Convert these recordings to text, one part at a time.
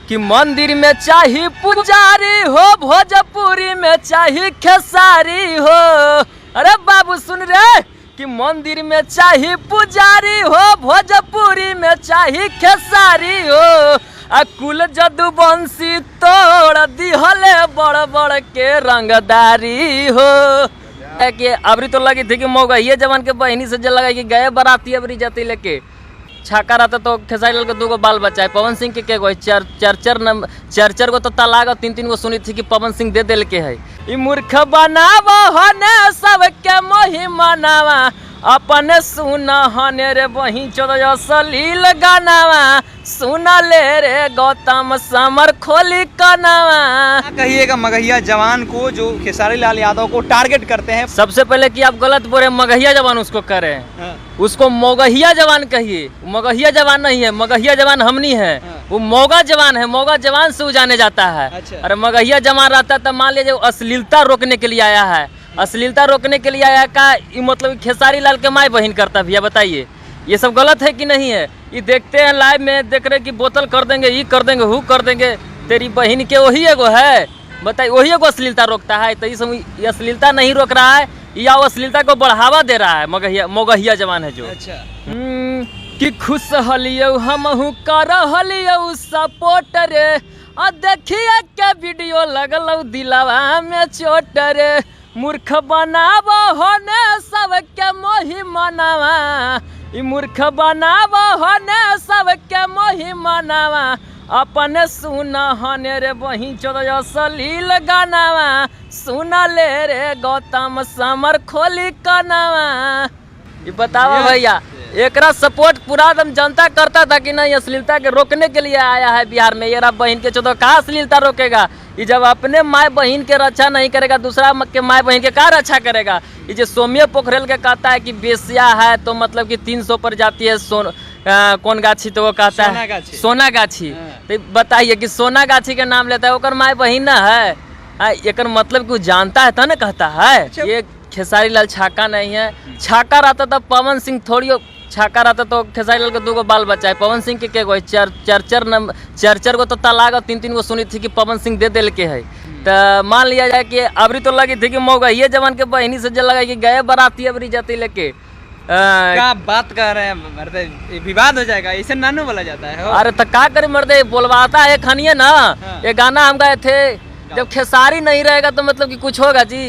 कि मंदिर में चाही पुजारी हो, भोजपुरी में चाही खेसारी हो। अरे बाबू सुन रे कि मंदिर में चाही पुजारी हो, भोजपुरी में चाही खेसारी हो। आ कुल जदुवंशी तोड़ दिहले बड़ बड़ के रंगदारी हो। कि अबरी तो लगी थी कि मौका ये जवान के बहनी से जल लगा कि गए बराती अबरी जाती लेके छाका रहता तो खेसारी लाल के 2 गो बाल बच्चा है। पवन सिंह के गो चार गो तो तलाक 3 गो सुनी थी कि पवन सिंह दे दिल के है। ई मूर्ख बनावा हने सबके मोहि मनावा, अपने सुन हने रे वही 14 सलील गानावा, सुन ले रे गौतम समर खोली कनावा। कहिएगा मगहिया जवान को जो खेसारी लाल यादव को टारगेट करते हैं। सबसे पहले कि आप गलत बोले, मगहिया जवान उसको करें। हाँ। उसको मोगहिया जवान कहिए, मगहिया जवान नहीं है, मगहिया जवान हमनी है। हाँ। वो मोगा जवान है, मोगा जवान से जाने जाता है। अच्छा। अरे मगहिया जवान रहता है तो मान लीजिए अश्लीलता रोकने के लिए आया है, अश्लीलता रोकने के लिए आया का मतलब खेसारी लाल के माई बहन करता भैया बताइए, ये सब गलत है कि नहीं है? ये देखते हैं लाइव में, देख रहे कि बोतल कर देंगे, ये कर देंगे, हु कर देंगे, तेरी बहन के वही एगो है बताइए, वही एगो अश्लीलता रोकता है। तो ये अश्लीलता नहीं रोक रहा है या अश्लीलता को बढ़ावा दे रहा है मोगहिया जवान है जो। अच्छा। कि खुश हलियो हमहू कर हलियो सपोर्ट रे, और देखिए के वीडियो लगल दिलावा में चोट रे। मूर्ख बनाव होने सबके मोहि मनावा, ई मूर्ख बनाव होने सबके मोहि मनावा, अपने सुन हने रे वही 14 सलील गानावा, सुन ले रे गौतम समर खोली कनावा। ये बताओ भैया, एकरा सपोर्ट पूरा दम जनता करता था कि नहीं? अश्लीलता के रोकने के लिए आया है बिहार में। ये बहन के 14 कहाँ अश्लीलता रोकेगा? ये जब अपने माए बहन के रक्षा नहीं करेगा, दूसरा के माए बहन के कहाँ रक्षा करेगा? ये जो सौम्य पोखरेल के कहता है कि बेसिया है तो मतलब कि 300 पर जाती है कौन गाछी, तो वो कहता है सोना गाछी। तो बताइए कि सोना गाछी के नाम लेता है, ओकर माए बहन ना है? एक मतलब कि जानता है तो ना कहता है। ये खेसारी लाल छाका नहीं है। छाका रहता तो पवन सिंह थोड़ी छाका रहता तो खेसारी लाल के 2 गो बाल बच्चा है। पवन सिंह के गो चार गो तो तलाक 3 गो सुनी थी कि पवन सिंह दे दिल के है। तो मान लिया जाए कि अबरी तो लगी थी कि मौका ये जवान के बहनी से जल लगा कि गए बराती अबरी जाती लेके क्या बात कर रहे हैं मर्दे, विवाद हो जाएगा, इसे नानू बोला जाता है। अरे तो क्या करे मर्दे, बोलवाता है खनिए ना। हाँ। ये गाना हम गाए थे, जब खेसारी नहीं रहेगा तो मतलब कि कुछ होगा जी।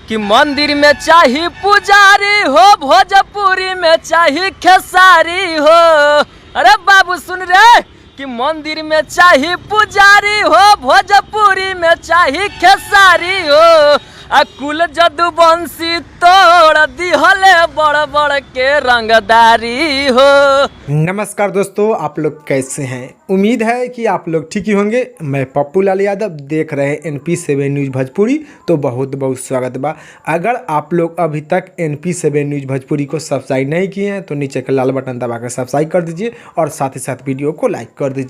कि मंदिर में चाही पुजारी हो, भोजपुरी में चाही खेसारी हो। अरे बाबू सुन रे कि मंदिर में चाही पुजारी हो, भोजपुरी में चाही खेसारी हो। आ कुल जदुवंशी तोड़ दिहले बड़ बड़ के रंगदारी हो। नमस्कार दोस्तों, आप लोग कैसे हैं? उम्मीद है कि आप लोग ठीक ही होंगे। मैं पप्पू लाल यादव, देख रहे हैं NP7 न्यूज़ भोजपुरी। तो बहुत बहुत स्वागत बा। अगर आप लोग अभी तक NP7 न्यूज़ भोजपुरी को सब्सक्राइब नहीं किए हैं तो नीचे का लाल बटन दबा कर सब्सक्राइब कर दीजिए और साथ ही साथ वीडियो को लाइक कर दीजिए।